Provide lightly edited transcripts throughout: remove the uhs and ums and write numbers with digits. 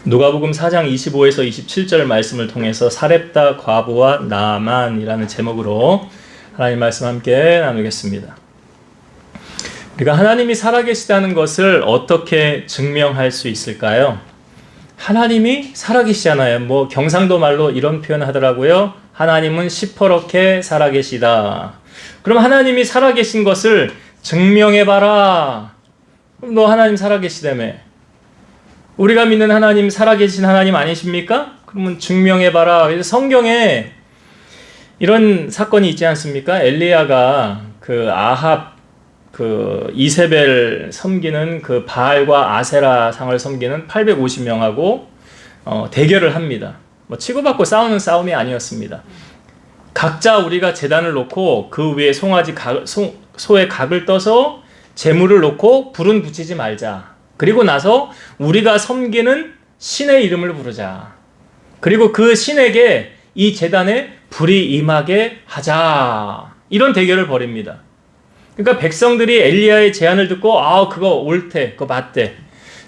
누가복음 4장 25에서 27절 말씀을 통해서 사렙다 과부와 나아만이라는 제목으로 하나님 말씀 함께 나누겠습니다. 우리가 하나님이 살아계시다는 것을 어떻게 증명할 수 있을까요? 하나님이 살아계시잖아요. 경상도 말로 이런 표현 하더라고요. 하나님은 시퍼렇게 살아계시다. 그럼 하나님이 살아계신 것을 증명해봐라. 그럼 너 하나님 살아계시다며. 우리가 믿는 하나님 살아계신 하나님 아니십니까? 그러면 증명해봐라. 그래서 성경에 이런 사건이 있지 않습니까? 엘리야가 아합 이세벨 섬기는 바알과 아세라 상을 섬기는 850명하고 대결을 합니다. 치고받고 싸우는 싸움이 아니었습니다. 각자 우리가 제단을 놓고 그 위에 소의 각을 떠서 제물을 놓고 불은 붙이지 말자. 그리고 나서 우리가 섬기는 신의 이름을 부르자. 그리고 그 신에게 이 제단에 불이 임하게 하자. 이런 대결을 벌입니다. 그러니까 백성들이 엘리야의 제안을 듣고 그거 옳대, 그거 맞대.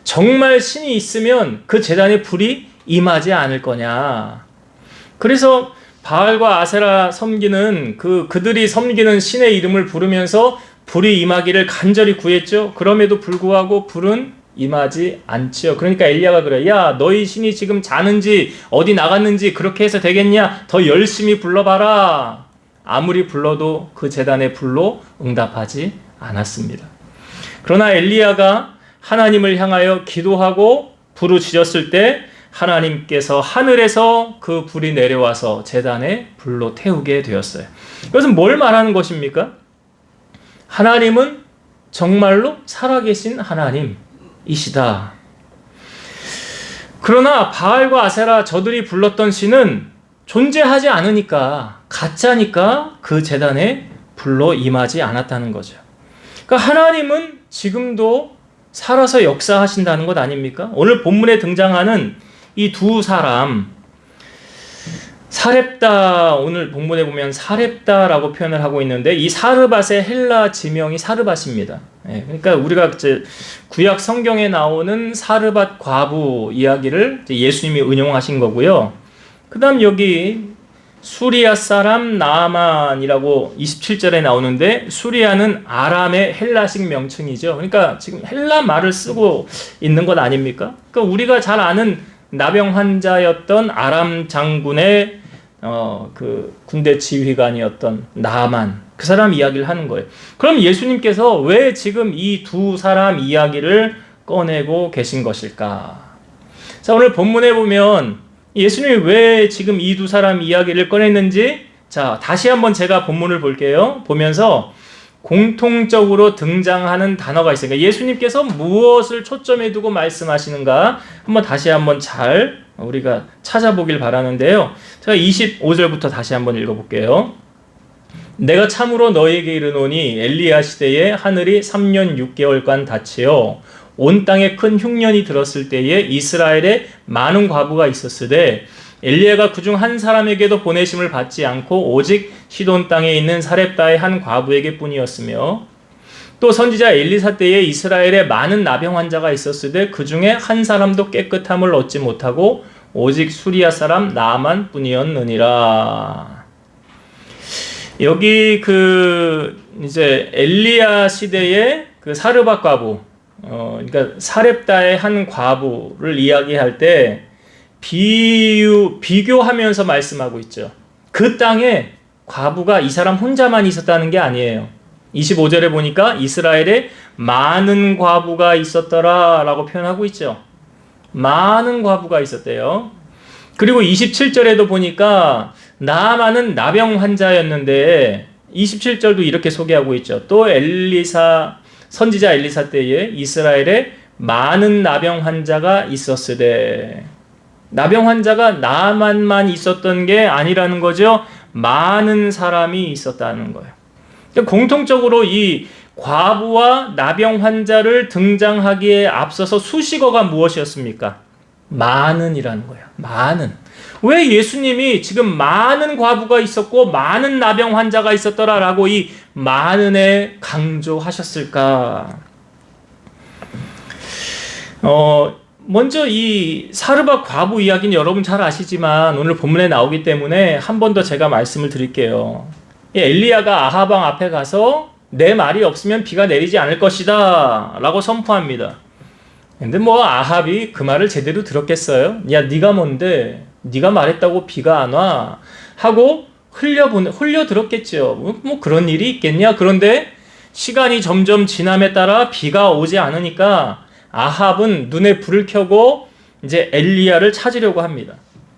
정말 신이 있으면 그 제단에 불이 임하지 않을 거냐. 그래서 바알과 아세라 섬기는 그들이 섬기는 신의 이름을 부르면서 불이 임하기를 간절히 구했죠. 그럼에도 불구하고 불은 임하지 않지요. 그러니까 엘리야가 그래. 야, 너희 신이 지금 자는지 어디 나갔는지 그렇게 해서 되겠냐? 더 열심히 불러봐라. 아무리 불러도 그 제단의 불로 응답하지 않았습니다. 그러나 엘리야가 하나님을 향하여 기도하고 부르짖었을 때 하나님께서 하늘에서 그 불이 내려와서 제단에 불로 태우게 되었어요. 이것은 뭘 말하는 것입니까? 하나님은 정말로 살아계신 하나님이시다. 그러나 바알과 아세라 저들이 불렀던 신은 존재하지 않으니까, 가짜니까 그 제단에 불로 임하지 않았다는 거죠. 그러니까 하나님은 지금도 살아서 역사하신다는 것 아닙니까? 오늘 본문에 등장하는 이 두 사람, 사렙다, 오늘 본문에 보면 사렙다라고 표현을 하고 있는데 이 사르밧의 헬라 지명이 사르밧입니다. 그러니까 우리가 구약 성경에 나오는 사르밧 과부 이야기를 예수님이 은용하신 거고요. 그 다음 여기 수리아 사람 나아만이라고 27절에 나오는데 수리아는 아람의 헬라식 명칭이죠. 그러니까 지금 헬라 말을 쓰고 있는 것 아닙니까? 그러니까 우리가 잘 아는 나병 환자였던 아람 장군의 군대 지휘관이었던 나아만, 그 사람 이야기를 하는 거예요. 그럼 예수님께서 왜 지금 이 두 사람 이야기를 꺼내고 계신 것일까? 자, 오늘 본문에 보면 예수님이 왜 지금 이 두 사람 이야기를 꺼냈는지, 자, 다시 한번 제가 본문을 볼게요. 보면서 공통적으로 등장하는 단어가 있어요. 그러니까 예수님께서 무엇을 초점에 두고 말씀하시는가 다시 한번 잘 우리가 찾아보길 바라는데요. 제가 25절부터 다시 한번 읽어볼게요. 내가 참으로 너희에게 이르노니 엘리야 시대에 하늘이 3년 6개월간 닫히어 온 땅에 큰 흉년이 들었을 때에 이스라엘에 많은 과부가 있었으되 엘리야가 그중 한 사람에게도 보내심을 받지 않고 오직 시돈 땅에 있는 사렙다의 한 과부에게 뿐이었으며 또 선지자 엘리사 때에 이스라엘에 많은 나병 환자가 있었으되 그 중에 한 사람도 깨끗함을 얻지 못하고 오직 수리아 사람 나아만 뿐이었느니라. 여기 이제 엘리야 시대의 사르밧 과부, 그러니까 사렙다의 한 과부를 이야기할 때 비교하면서 말씀하고 있죠. 그 땅에 과부가 이 사람 혼자만 있었다는 게 아니에요. 25절에 보니까 이스라엘에 많은 과부가 있었더라 라고 표현하고 있죠. 많은 과부가 있었대요. 그리고 27절에도 보니까 나아만은 나병 환자였는데 27절도 이렇게 소개하고 있죠. 또 선지자 엘리사 때에 이스라엘에 많은 나병 환자가 있었으되, 나병 환자가 나아만만 있었던 게 아니라는 거죠. 많은 사람이 있었다는 거예요. 공통적으로 이 과부와 나병 환자를 등장하기에 앞서서 수식어가 무엇이었습니까? 많은이라는 거예요. 많은. 왜 예수님이 지금 많은 과부가 있었고 많은 나병 환자가 있었더라라고 이 많은에 강조하셨을까? 먼저 이 사르밧 과부 이야기는 여러분 잘 아시지만 오늘 본문에 나오기 때문에 한 번 더 제가 말씀을 드릴게요. 엘리야가 아합 왕 앞에 가서 내 말이 없으면 비가 내리지 않을 것이다 라고 선포합니다. 근데 뭐 아합이 그 말을 제대로 들었겠어요? 야, 네가 뭔데? 네가 말했다고 비가 안 와? 하고 흘려 들었겠죠. 뭐 그런 일이 있겠냐? 그런데 시간이 점점 지남에 따라 비가 오지 않으니까 아합은 눈에 불을 켜고 이제 엘리야를 찾으려고 합니다.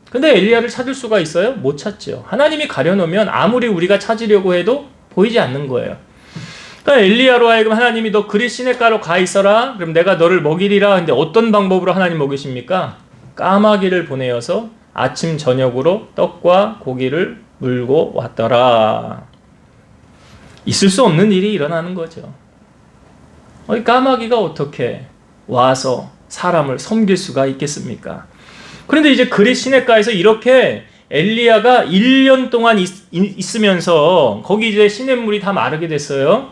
근데 엘리야를 찾을 수가 있어요? 못 찾죠. 하나님이 가려놓으면 아무리 우리가 찾으려고 해도 보이지 않는 거예요. 그러니까 엘리야로 하여금 하나님이 너 그리 시냇가로 가 있어라. 그럼 내가 너를 먹이리라. 근데 어떤 방법으로 하나님 먹이십니까? 까마귀를 보내어서 아침 저녁으로 떡과 고기를 물고 왔더라. 있을 수 없는 일이 일어나는 거죠. 까마귀가 어떻게 와서 사람을 섬길 수가 있겠습니까? 그런데 이제 그리 시냇가에서 이렇게 엘리야가 1년 동안 있으면서 거기 이제 시냇물이 다 마르게 됐어요.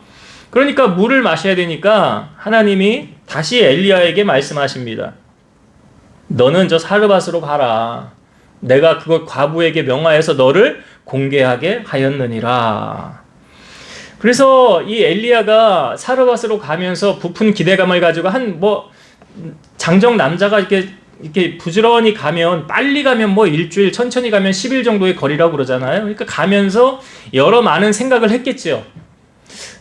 그러니까 물을 마셔야 되니까 하나님이 다시 엘리야에게 말씀하십니다. 너는 저 사르밧으로 가라. 내가 그걸 과부에게 명하여서 너를 공개하게 하였느니라. 그래서 이 엘리야가 사르밧으로 가면서 부푼 기대감을 가지고 장정 남자가 이렇게 부지런히 가면, 빨리 가면 뭐 일주일, 천천히 가면 10일 정도의 거리라고 그러잖아요. 그러니까 가면서 여러 많은 생각을 했겠죠.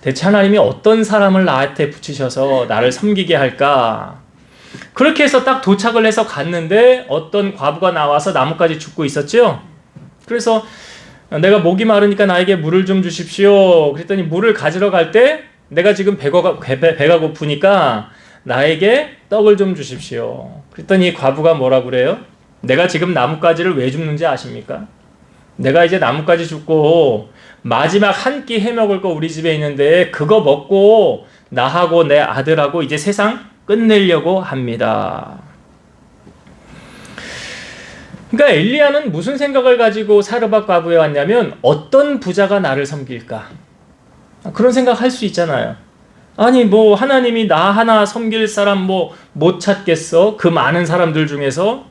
대체 하나님이 어떤 사람을 나한테 붙이셔서 나를 섬기게 할까? 그렇게 해서 딱 도착을 해서 갔는데 어떤 과부가 나와서 나뭇가지 줍고 있었죠. 그래서 내가 목이 마르니까 나에게 물을 좀 주십시오. 그랬더니 물을 가지러 갈 때 내가 지금 배가 고프니까 나에게 떡을 좀 주십시오. 그랬더니 과부가 뭐라 그래요? 내가 지금 나뭇가지를 왜 줍는지 아십니까? 내가 이제 나뭇가지 줍고 마지막 한 끼 해먹을 거 우리 집에 있는데 그거 먹고 나하고 내 아들하고 이제 세상 끝내려고 합니다. 그러니까 엘리야는 무슨 생각을 가지고 사르밧 과부에 왔냐면 어떤 부자가 나를 섬길까? 그런 생각할 수 있잖아요. 아니 뭐 하나님이 나 하나 섬길 사람 뭐 못 찾겠어? 그 많은 사람들 중에서?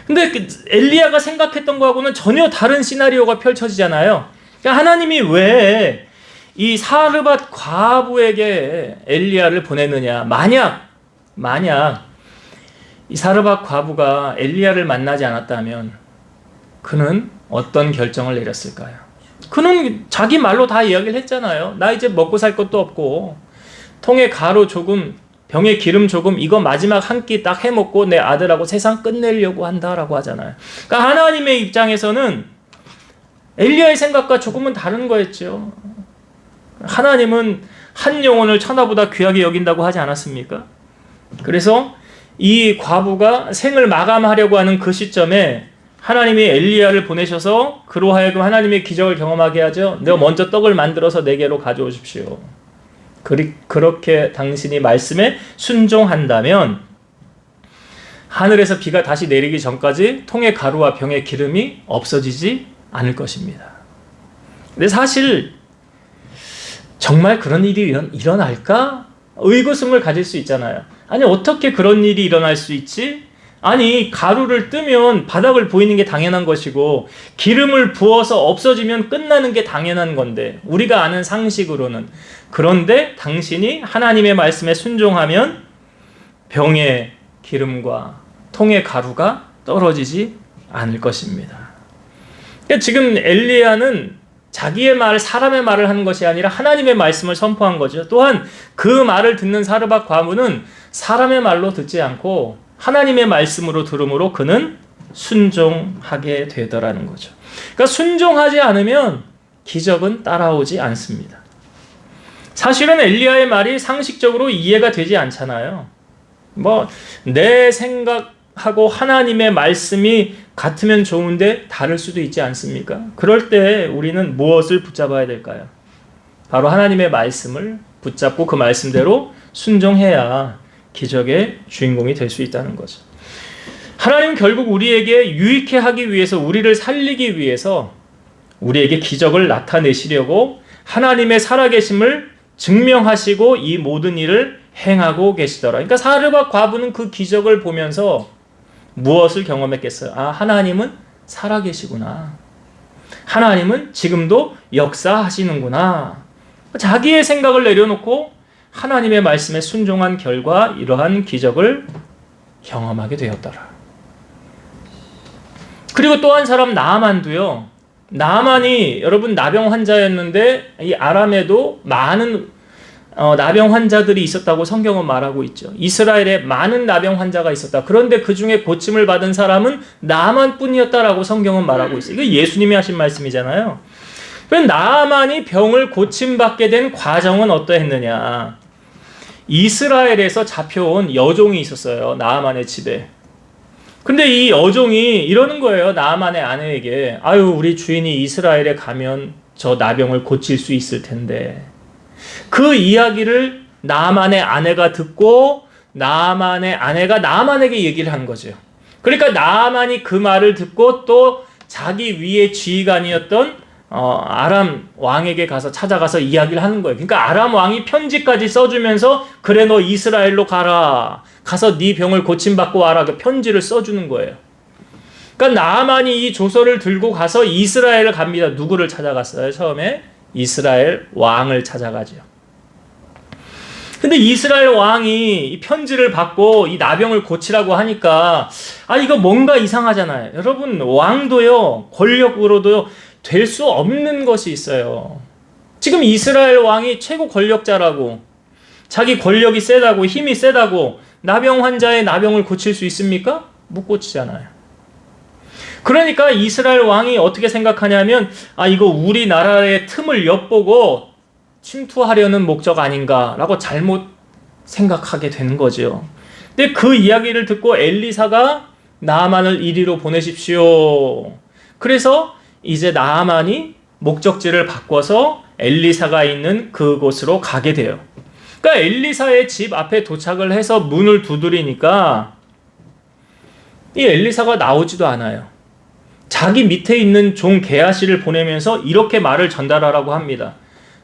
근데 엘리야가 생각했던 거하고는 전혀 다른 시나리오가 펼쳐지잖아요. 그러니까 하나님이 왜 이 사르밧 과부에게 엘리야를 보냈느냐? 만약 이 사르밧 과부가 엘리야를 만나지 않았다면 그는 어떤 결정을 내렸을까요? 그는 자기 말로 다 이야기를 했잖아요. 나 이제 먹고 살 것도 없고 통에 가루 조금, 병에 기름 조금, 이거 마지막 한 끼 딱 해먹고 내 아들하고 세상 끝내려고 한다라고 하잖아요. 그러니까 하나님의 입장에서는 엘리야의 생각과 조금은 다른 거였죠. 하나님은 한 영혼을 천하보다 귀하게 여긴다고 하지 않았습니까? 그래서 이 과부가 생을 마감하려고 하는 그 시점에 하나님이 엘리야를 보내셔서 그로 하여금 하나님의 기적을 경험하게 하죠. 내가 먼저 떡을 만들어서 내게로 가져오십시오. 그렇게 당신이 말씀에 순종한다면 하늘에서 비가 다시 내리기 전까지 통의 가루와 병의 기름이 없어지지 않을 것입니다. 근데 사실 정말 그런 일이 일어날까? 의구심을 가질 수 있잖아요. 아니 어떻게 그런 일이 일어날 수 있지? 아니 가루를 뜨면 바닥을 보이는 게 당연한 것이고 기름을 부어서 없어지면 끝나는 게 당연한 건데 우리가 아는 상식으로는. 그런데 당신이 하나님의 말씀에 순종하면 병의 기름과 통의 가루가 떨어지지 않을 것입니다. 그러니까 지금 엘리야는 자기의 말, 사람의 말을 하는 것이 아니라 하나님의 말씀을 선포한 거죠. 또한 그 말을 듣는 사르밧 과부는 사람의 말로 듣지 않고 하나님의 말씀으로 들음으로 그는 순종하게 되더라는 거죠. 그러니까 순종하지 않으면 기적은 따라오지 않습니다. 사실은 엘리야의 말이 상식적으로 이해가 되지 않잖아요. 내 생각하고 하나님의 말씀이 같으면 좋은데 다를 수도 있지 않습니까? 그럴 때 우리는 무엇을 붙잡아야 될까요? 바로 하나님의 말씀을 붙잡고 그 말씀대로 순종해야 기적의 주인공이 될 수 있다는 거죠. 하나님은 결국 우리에게 유익해 하기 위해서, 우리를 살리기 위해서 우리에게 기적을 나타내시려고 하나님의 살아계심을 증명하시고 이 모든 일을 행하고 계시더라. 그러니까 사르밧 과부는 그 기적을 보면서 무엇을 경험했겠어요? 아, 하나님은 살아계시구나. 하나님은 지금도 역사하시는구나. 자기의 생각을 내려놓고 하나님의 말씀에 순종한 결과 이러한 기적을 경험하게 되었더라. 그리고 또 한 사람 나아만도요. 나아만이 여러분 나병 환자였는데 이 아람에도 많은 나병 환자들이 있었다고 성경은 말하고 있죠. 이스라엘에 많은 나병 환자가 있었다. 그런데 그 중에 고침을 받은 사람은 나아만뿐이었다라고 성경은 말하고 있어요. 이거 예수님이 하신 말씀이잖아요. 그럼 나아만이 병을 고침받게 된 과정은 어떠했느냐? 이스라엘에서 잡혀온 여종이 있었어요. 나아만의 집에. 근데 이 여종이 이러는 거예요. 나아만의 아내에게. 아유, 우리 주인이 이스라엘에 가면 저 나병을 고칠 수 있을 텐데. 그 이야기를 나아만의 아내가 듣고 나아만의 아내가 나아만에게 얘기를 한 거죠. 그러니까 나아만이 그 말을 듣고 또 자기 위의 지휘관이었던 아람 왕에게 가서 찾아가서 이야기를 하는 거예요. 그러니까 아람 왕이 편지까지 써주면서 그래 너 이스라엘로 가라. 가서 네 병을 고침받고 와라. 그 편지를 써주는 거예요. 그러니까 나아만이 이 조서를 들고 가서 이스라엘을 갑니다. 누구를 찾아갔어요? 처음에 이스라엘 왕을 찾아가죠. 근데 이스라엘 왕이 이 편지를 받고 이 나병을 고치라고 하니까 이거 뭔가 이상하잖아요. 여러분 왕도요 권력으로도 될 수 없는 것이 있어요. 지금 이스라엘 왕이 최고 권력자라고 자기 권력이 세다고 힘이 세다고 나병 환자의 나병을 고칠 수 있습니까? 못 고치잖아요. 그러니까 이스라엘 왕이 어떻게 생각하냐면 이거 우리나라의 틈을 엿보고 침투하려는 목적 아닌가라고 잘못 생각하게 되는 거죠. 근데 그 이야기를 듣고 엘리사가 나아만을 이리로 보내십시오. 그래서 이제 나아만이 목적지를 바꿔서 엘리사가 있는 그곳으로 가게 돼요. 그러니까 엘리사의 집 앞에 도착을 해서 문을 두드리니까 이 엘리사가 나오지도 않아요. 자기 밑에 있는 종 게하시를 보내면서 이렇게 말을 전달하라고 합니다.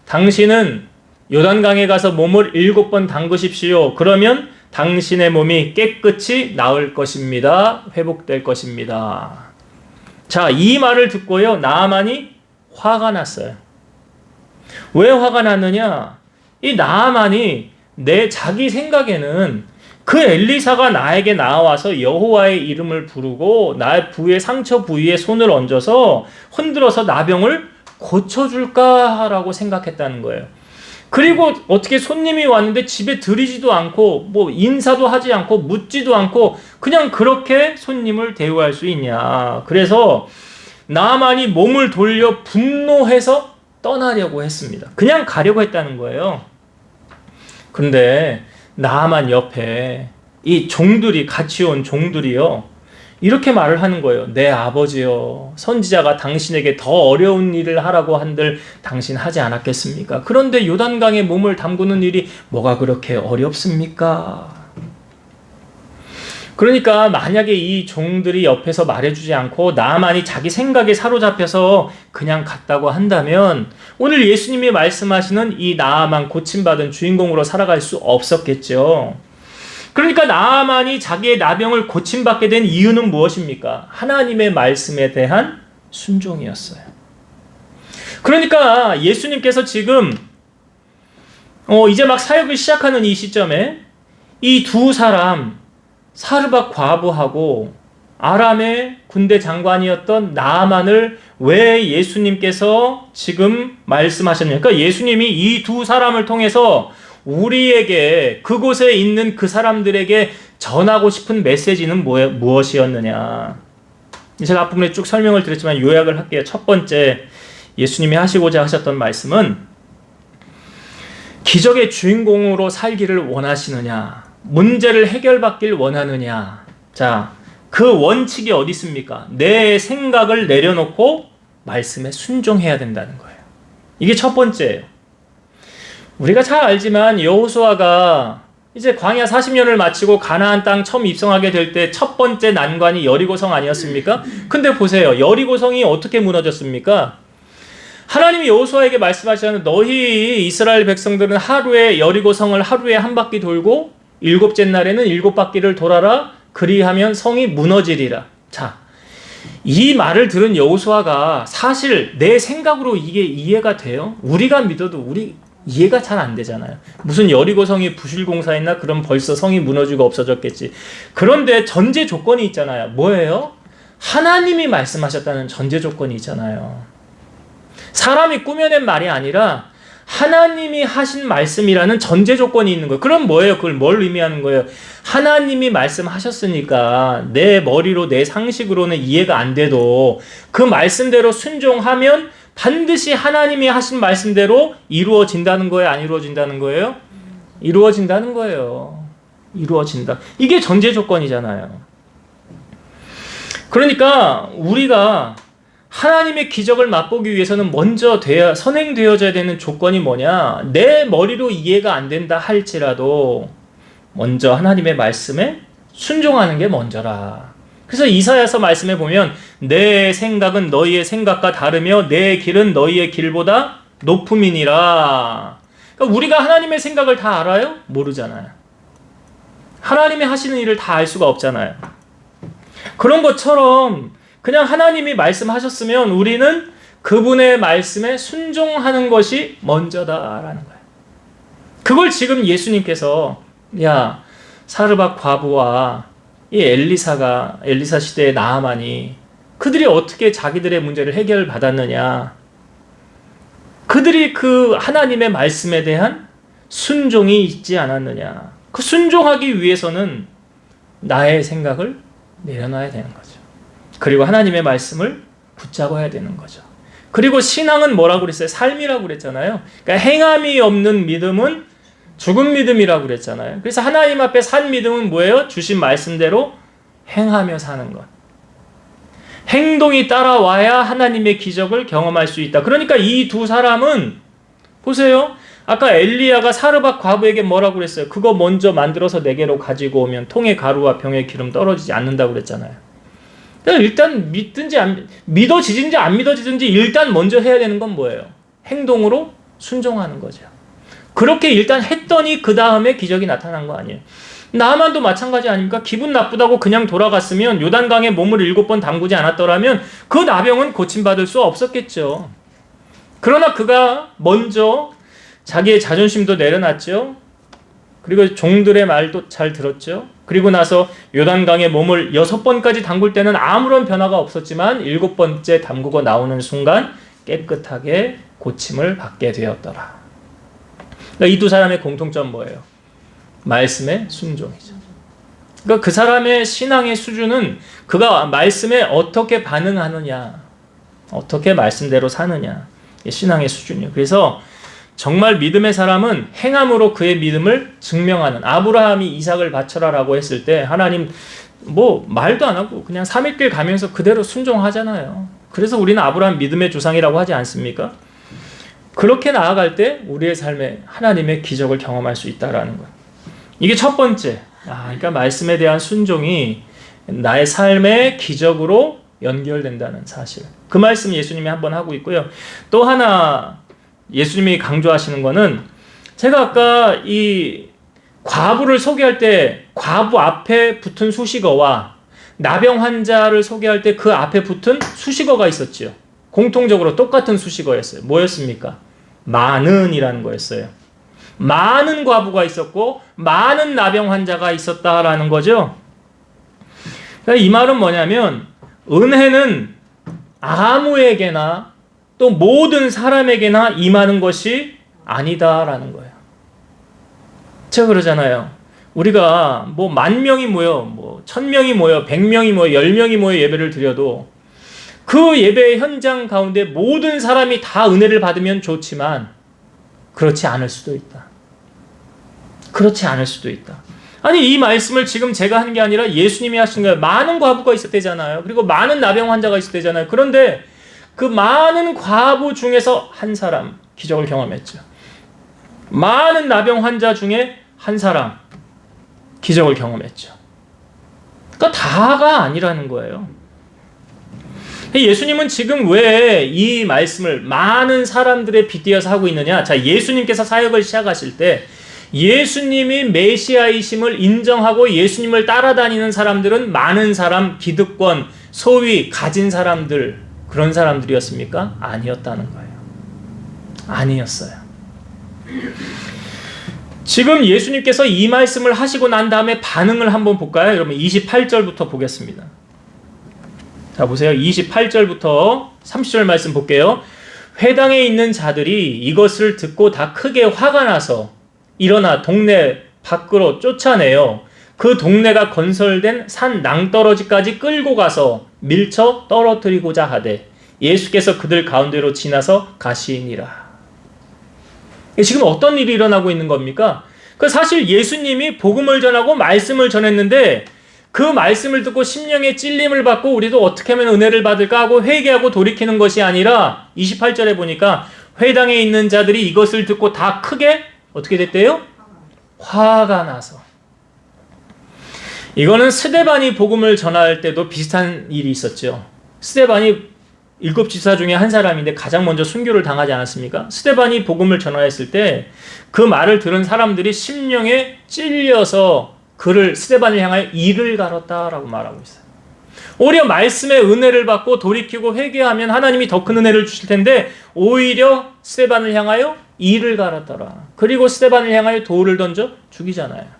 당신은 요단강에 가서 몸을 7번 담그십시오. 그러면 당신의 몸이 깨끗이 나을 것입니다. 회복될 것입니다. 자, 이 말을 듣고요. 나아만이 화가 났어요. 왜 화가 났느냐? 이 나아만이 자기 생각에는 그 엘리사가 나에게 나와서 여호와의 이름을 부르고 나의 상처 부위에 손을 얹어서 흔들어서 나병을 고쳐줄까라고 생각했다는 거예요. 그리고 어떻게 손님이 왔는데 집에 들이지도 않고 뭐 인사도 하지 않고 묻지도 않고 그냥 그렇게 손님을 대우할 수 있냐. 그래서 나아만이 몸을 돌려 분노해서 떠나려고 했습니다. 그냥 가려고 했다는 거예요. 그런데 나아만 옆에 이 종들이 같이 온 종들이요. 이렇게 말을 하는 거예요. 내 아버지요. 선지자가 당신에게 더 어려운 일을 하라고 한들 당신 하지 않았겠습니까? 그런데 요단강에 몸을 담그는 일이 뭐가 그렇게 어렵습니까? 그러니까 만약에 이 종들이 옆에서 말해주지 않고 나아만이 자기 생각에 사로잡혀서 그냥 갔다고 한다면 오늘 예수님이 말씀하시는 이 나아만 고침받은 주인공으로 살아갈 수 없었겠죠. 그러니까 나아만이 자기의 나병을 고침받게 된 이유는 무엇입니까? 하나님의 말씀에 대한 순종이었어요. 그러니까 예수님께서 지금 이제 막 사역을 시작하는 이 시점에 이 두 사람 사르밧 과부하고 아람의 군대 장관이었던 나아만을 왜 예수님께서 지금 말씀하셨냐면 그러니까 예수님이 이 두 사람을 통해서 우리에게 그곳에 있는 그 사람들에게 전하고 싶은 메시지는 무엇이었느냐. 제가 앞부분에 쭉 설명을 드렸지만 요약을 할게요. 첫 번째 예수님이 하시고자 하셨던 말씀은 기적의 주인공으로 살기를 원하시느냐, 문제를 해결받길 원하느냐. 자, 그 원칙이 어디 있습니까? 내 생각을 내려놓고 말씀에 순종해야 된다는 거예요. 이게 첫 번째예요. 우리가 잘 알지만 여호수아가 이제 광야 40년을 마치고 가나안 땅 처음 입성하게 될 때 첫 번째 난관이 여리고성 아니었습니까? 근데 보세요. 여리고성이 어떻게 무너졌습니까? 하나님이 여호수아에게 말씀하시는 너희 이스라엘 백성들은 하루에 여리고 성을 하루에 한 바퀴 돌고 일곱째 날에는 일곱 바퀴를 돌아라. 그리하면 성이 무너지리라. 자, 이 말을 들은 여호수아가 사실 내 생각으로 이게 이해가 돼요? 우리가 믿어도 우리 이해가 잘 안 되잖아요. 무슨 여리고 성이 부실 공사했나? 그럼 벌써 성이 무너지고 없어졌겠지. 그런데 전제 조건이 있잖아요. 뭐예요? 하나님이 말씀하셨다는 전제 조건이 있잖아요. 사람이 꾸며낸 말이 아니라 하나님이 하신 말씀이라는 전제 조건이 있는 거예요. 그럼 뭐예요? 그걸 뭘 의미하는 거예요? 하나님이 말씀하셨으니까 내 머리로 내 상식으로는 이해가 안 돼도 그 말씀대로 순종하면 반드시 하나님이 하신 말씀대로 이루어진다는 거예요? 안 이루어진다는 거예요? 이루어진다는 거예요. 이루어진다. 이게 전제 조건이잖아요. 그러니까 우리가 하나님의 기적을 맛보기 위해서는 먼저 선행되어져야 되는 조건이 뭐냐? 내 머리로 이해가 안 된다 할지라도 먼저 하나님의 말씀에 순종하는 게 먼저라. 그래서 이사야서 말씀에 보면 내 생각은 너희의 생각과 다르며 내 길은 너희의 길보다 높음이니라. 그러니까 우리가 하나님의 생각을 다 알아요? 모르잖아요. 하나님이 하시는 일을 다 알 수가 없잖아요. 그런 것처럼 그냥 하나님이 말씀하셨으면 우리는 그분의 말씀에 순종하는 것이 먼저다라는 거예요. 그걸 지금 예수님께서 사르밧 과부와 이 엘리사 시대의 나아만이 그들이 어떻게 자기들의 문제를 해결받았느냐. 그들이 그 하나님의 말씀에 대한 순종이 있지 않았느냐. 그 순종하기 위해서는 나의 생각을 내려놔야 되는 거죠. 그리고 하나님의 말씀을 붙잡아야 되는 거죠. 그리고 신앙은 뭐라고 그랬어요? 삶이라고 그랬잖아요. 그러니까 행함이 없는 믿음은 죽은 믿음이라고 그랬잖아요. 그래서 하나님 앞에 산 믿음은 뭐예요? 주신 말씀대로 행하며 사는 것. 행동이 따라와야 하나님의 기적을 경험할 수 있다. 그러니까 이 두 사람은 보세요. 아까 엘리야가 사르밧 과부에게 뭐라고 그랬어요? 그거 먼저 만들어서 내게로 가지고 오면 통의 가루와 병의 기름 떨어지지 않는다고 그랬잖아요. 그러니까 일단 믿어지든지 안 믿어지든지 일단 먼저 해야 되는 건 뭐예요? 행동으로 순종하는 거죠. 그렇게 일단 했더니 그 다음에 기적이 나타난 거 아니에요. 나만도 마찬가지 아닙니까? 기분 나쁘다고 그냥 돌아갔으면 요단강에 몸을 7번 담그지 않았더라면 그 나병은 고침받을 수 없었겠죠. 그러나 그가 먼저 자기의 자존심도 내려놨죠. 그리고 종들의 말도 잘 들었죠. 그리고 나서 요단강에 몸을 6번까지 담글 때는 아무런 변화가 없었지만 7번째 담그고 나오는 순간 깨끗하게 고침을 받게 되었더라. 그러니까 이 두 사람의 공통점 뭐예요? 말씀의 순종이죠. 그러니까 그 사람의 신앙의 수준은 그가 말씀에 어떻게 반응하느냐, 어떻게 말씀대로 사느냐, 신앙의 수준이에요. 그래서 정말 믿음의 사람은 행함으로 그의 믿음을 증명하는, 아브라함이 이삭을 바쳐라라고 했을 때 하나님 말도 안 하고 그냥 3일길 가면서 그대로 순종하잖아요. 그래서 우리는 아브라함 믿음의 조상이라고 하지 않습니까? 그렇게 나아갈 때 우리의 삶에 하나님의 기적을 경험할 수 있다라는 거예요. 이게 첫 번째. 그러니까 말씀에 대한 순종이 나의 삶의 기적으로 연결된다는 사실. 그 말씀 예수님이 한번 하고 있고요. 또 하나 예수님이 강조하시는 거는, 제가 아까 이 과부를 소개할 때 과부 앞에 붙은 수식어와 나병 환자를 소개할 때 그 앞에 붙은 수식어가 있었지요. 공통적으로 똑같은 수식어였어요. 뭐였습니까? 많은이라는 거였어요. 많은 과부가 있었고 많은 나병 환자가 있었다라는 거죠. 그러니까 이 말은 뭐냐면, 은혜는 아무에게나 또 모든 사람에게나 임하는 것이 아니다라는 거예요. 제가 그러잖아요. 우리가 10,000명이 모여, 1,000명이 모여, 100명이 모여, 10명이 모여 예배를 드려도 그 예배의 현장 가운데 모든 사람이 다 은혜를 받으면 좋지만 그렇지 않을 수도 있다. 그렇지 않을 수도 있다. 아니, 이 말씀을 지금 제가 하는 게 아니라 예수님이 하신 거예요. 많은 과부가 있었대잖아요. 그리고 많은 나병 환자가 있었대잖아요. 그런데 그 많은 과부 중에서 한 사람 기적을 경험했죠. 많은 나병 환자 중에 한 사람 기적을 경험했죠. 그러니까 다가 아니라는 거예요. 예수님은 지금 왜 이 말씀을 많은 사람들에 빗대어서 하고 있느냐? 자, 예수님께서 사역을 시작하실 때 예수님이 메시아이심을 인정하고 예수님을 따라다니는 사람들은 많은 사람, 기득권, 소위 가진 사람들, 그런 사람들이었습니까? 아니었다는 거예요. 아니었어요. 지금 예수님께서 이 말씀을 하시고 난 다음에 반응을 한번 볼까요? 여러분 28절부터 보겠습니다. 자, 보세요. 28절부터 30절 말씀 볼게요. 회당에 있는 자들이 이것을 듣고 다 크게 화가 나서 일어나 동네 밖으로 쫓아내어 그 동네가 건설된 산 낭떠러지까지 끌고 가서 밀쳐 떨어뜨리고자 하되 예수께서 그들 가운데로 지나서 가시니라. 지금 어떤 일이 일어나고 있는 겁니까? 사실 예수님이 복음을 전하고 말씀을 전했는데 그 말씀을 듣고 심령의 찔림을 받고 우리도 어떻게 하면 은혜를 받을까 하고 회개하고 돌이키는 것이 아니라 28절에 보니까 회당에 있는 자들이 이것을 듣고 다 크게 어떻게 됐대요? 화가 나서. 이거는 스데반이 복음을 전할 때도 비슷한 일이 있었죠. 스데반이 7 지사 중에 한 사람인데 가장 먼저 순교를 당하지 않았습니까? 스데반이 복음을 전하였을 때 그 말을 들은 사람들이 심령에 찔려서 그를 스데반을 향하여 이를 갈았다라고 말하고 있어요. 오히려 말씀의 은혜를 받고 돌이키고 회개하면 하나님이 더 큰 은혜를 주실 텐데 오히려 스데반을 향하여 이를 갈았더라. 그리고 스데반을 향하여 돌을 던져 죽이잖아요.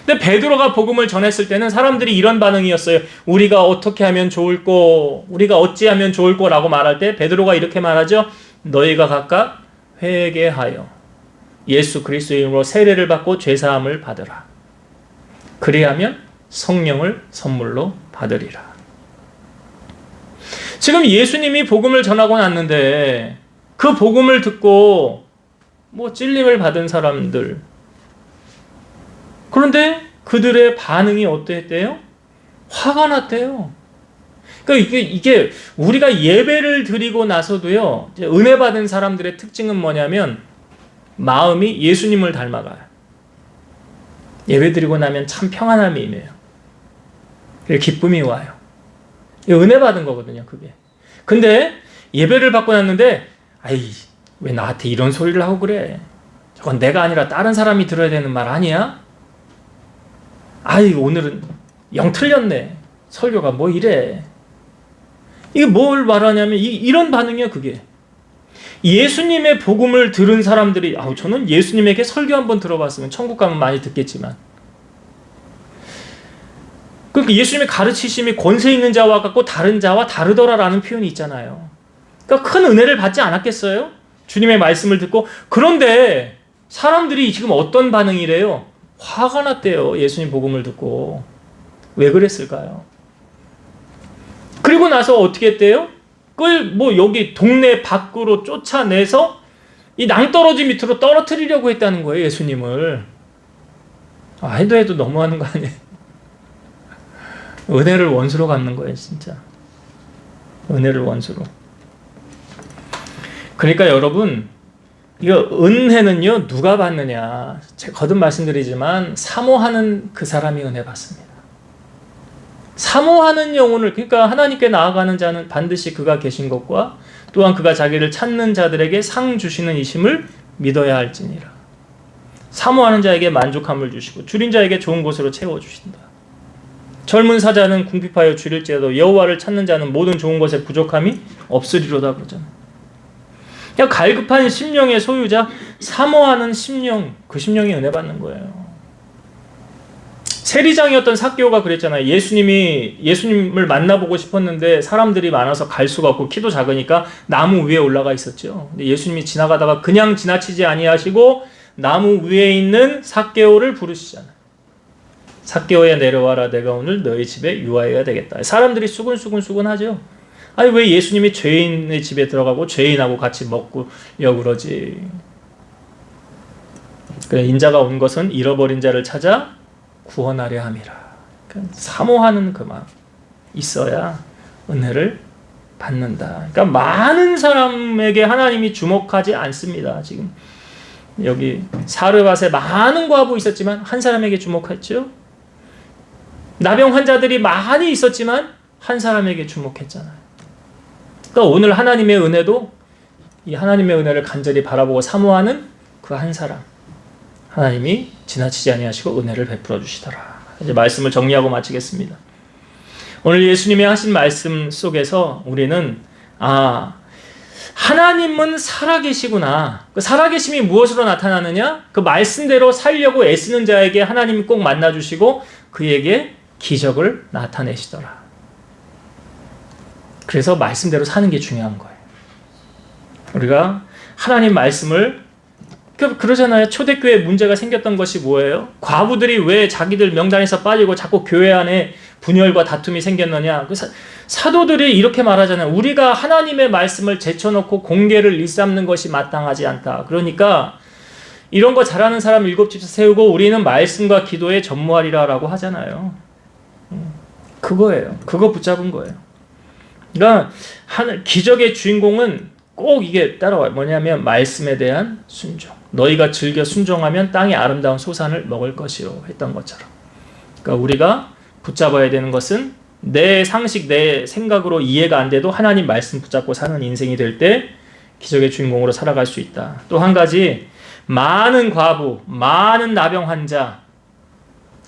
근데 베드로가 복음을 전했을 때는 사람들이 이런 반응이었어요. 우리가 어떻게 하면 좋을꼬, 우리가 어찌하면 좋을꼬라고 말할 때 베드로가 이렇게 말하죠. 너희가 각각 회개하여 예수 그리스도의 이름으로 세례를 받고 죄사함을 받으라. 그리하면 성령을 선물로 받으리라. 지금 예수님이 복음을 전하고 났는데 그 복음을 듣고 찔림을 받은 사람들, 그런데 그들의 반응이 어땠대요? 화가 났대요. 그러니까 이게 우리가 예배를 드리고 나서도요, 은혜 받은 사람들의 특징은 뭐냐면 마음이 예수님을 닮아가요. 예배 드리고 나면 참 평안함이 임해요. 기쁨이 와요. 은혜 받은 거거든요, 그게. 근데 예배를 받고 났는데, 아이, 왜 나한테 이런 소리를 하고 그래? 저건 내가 아니라 다른 사람이 들어야 되는 말 아니야? 아이, 오늘은 영 틀렸네. 설교가 뭐 이래. 이게 뭘 말하냐면 이런 반응이야, 그게. 예수님의 복음을 들은 사람들이 저는 예수님에게 설교 한번 들어봤으면 천국 가면 많이 듣겠지만 그러니까 예수님의 가르치심이 권세 있는 자와 같고 다른 자와 다르더라라는 표현이 있잖아요. 그러니까 큰 은혜를 받지 않았겠어요? 주님의 말씀을 듣고. 그런데 사람들이 지금 어떤 반응이래요? 화가 났대요. 예수님 복음을 듣고. 왜 그랬을까요? 그리고 나서 어떻게 했대요? 여기 동네 밖으로 쫓아내서 이 낭떠러지 밑으로 떨어뜨리려고 했다는 거예요, 예수님을. 해도 너무하는 거 아니에요? 은혜를 원수로 갚는 거예요, 진짜. 은혜를 원수로. 그러니까 여러분, 이거 은혜는요, 누가 받느냐. 제가 거듭 말씀드리지만, 사모하는 그 사람이 은혜 받습니다. 사모하는 영혼을, 그러니까 하나님께 나아가는 자는 반드시 그가 계신 것과 또한 그가 자기를 찾는 자들에게 상 주시는 이심을 믿어야 할지니라. 사모하는 자에게 만족함을 주시고 줄인 자에게 좋은 곳으로 채워주신다. 젊은 사자는 궁핍하여 줄일지라도 여호와를 찾는 자는 모든 좋은 것에 부족함이 없으리로다 그러잖아요. 그냥 갈급한 심령의 소유자, 사모하는 심령, 그 심령이 은혜 받는 거예요. 세리장이었던 삭개오가 그랬잖아요. 예수님을 만나보고 싶었는데 사람들이 많아서 갈 수가 없고 키도 작으니까 나무 위에 올라가 있었죠. 근데 예수님이 지나가다가 그냥 지나치지 아니하시고 나무 위에 있는 삭개오를 부르시잖아요. 삭개오야 내려와라, 내가 오늘 너희 집에 유하여야 되겠다. 사람들이 수근수근 하죠. 아니 왜 예수님이 죄인의 집에 들어가고 죄인하고 같이 먹고 그러지. 그래, 인자가 온 것은 잃어버린 자를 찾아 구원하려 함이라. 그러니까 사모하는 그 마음 있어야 은혜를 받는다. 그러니까 많은 사람에게 하나님이 주목하지 않습니다. 지금 여기 사르밧에 많은 과부 있었지만 한 사람에게 주목했죠. 나병 환자들이 많이 있었지만 한 사람에게 주목했잖아요. 그러니까 오늘 하나님의 은혜도 이 하나님의 은혜를 간절히 바라보고 사모하는 그 한 사람, 하나님이 지나치지 아니하시고 은혜를 베풀어 주시더라. 이제 말씀을 정리하고 마치겠습니다. 오늘 예수님이 하신 말씀 속에서 우리는 하나님은 살아계시구나. 그 살아계심이 무엇으로 나타나느냐? 그 말씀대로 살려고 애쓰는 자에게 하나님이 꼭 만나주시고 그에게 기적을 나타내시더라. 그래서 말씀대로 사는 게 중요한 거예요. 우리가 하나님 말씀을 그러잖아요. 초대교회에 문제가 생겼던 것이 뭐예요? 과부들이 왜 자기들 명단에서 빠지고 자꾸 교회 안에 분열과 다툼이 생겼느냐? 그 사도들이 이렇게 말하잖아요. 우리가 하나님의 말씀을 제쳐놓고 공개를 일삼는 것이 마땅하지 않다. 그러니까 이런 거 잘하는 사람 7집 세우고 우리는 말씀과 기도에 전무하리라라고 하잖아요. 그거예요. 그거 붙잡은 거예요. 그러니까 기적의 주인공은 꼭 이게 따라와요. 뭐냐면 말씀에 대한 순종. 너희가 즐겨 순종하면 땅의 아름다운 소산을 먹을 것이요 했던 것처럼. 그러니까 우리가 붙잡아야 되는 것은 내 상식, 내 생각으로 이해가 안 돼도 하나님 말씀 붙잡고 사는 인생이 될 때 기적의 주인공으로 살아갈 수 있다. 또 한 가지, 많은 과부, 많은 나병 환자,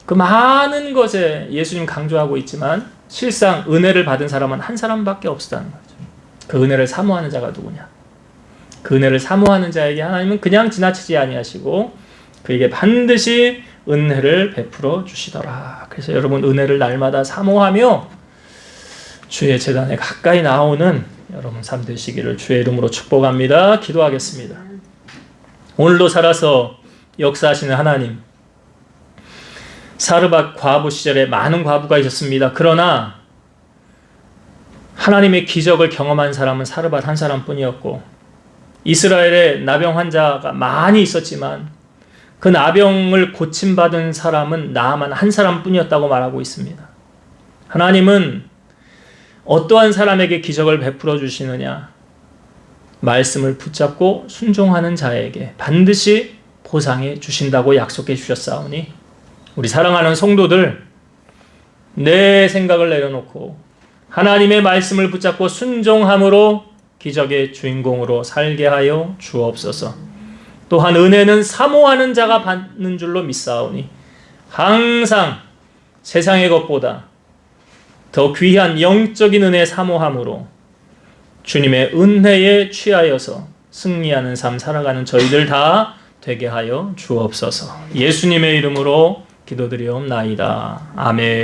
그 많은 것에 예수님 강조하고 있지만 실상 은혜를 받은 사람은 한 사람밖에 없었다는 거죠. 그 은혜를 사모하는 자가 누구냐? 그 은혜를 사모하는 자에게 하나님은 그냥 지나치지 아니하시고 그에게 반드시 은혜를 베풀어 주시더라. 그래서 여러분 은혜를 날마다 사모하며 주의 제단에 가까이 나오는 여러분 삶 되시기를 주의 이름으로 축복합니다. 기도하겠습니다. 오늘도 살아서 역사하시는 하나님, 사르밧 과부 시절에 많은 과부가 있었습니다. 그러나 하나님의 기적을 경험한 사람은 사르밧 한 사람뿐이었고 이스라엘에 나병 환자가 많이 있었지만 그 나병을 고침받은 사람은 나아만 한 사람뿐이었다고 말하고 있습니다. 하나님은 어떠한 사람에게 기적을 베풀어 주시느냐? 말씀을 붙잡고 순종하는 자에게 반드시 보상해 주신다고 약속해 주셨사오니 우리 사랑하는 성도들, 내 생각을 내려놓고 하나님의 말씀을 붙잡고 순종함으로 기적의 주인공으로 살게 하여 주옵소서. 또한 은혜는 사모하는 자가 받는 줄로 믿사오니 항상 세상의 것보다 더 귀한 영적인 은혜 사모함으로 주님의 은혜에 취하여서 승리하는 삶 살아가는 저희들 다 되게 하여 주옵소서. 예수님의 이름으로 기도드리옵나이다. 아멘.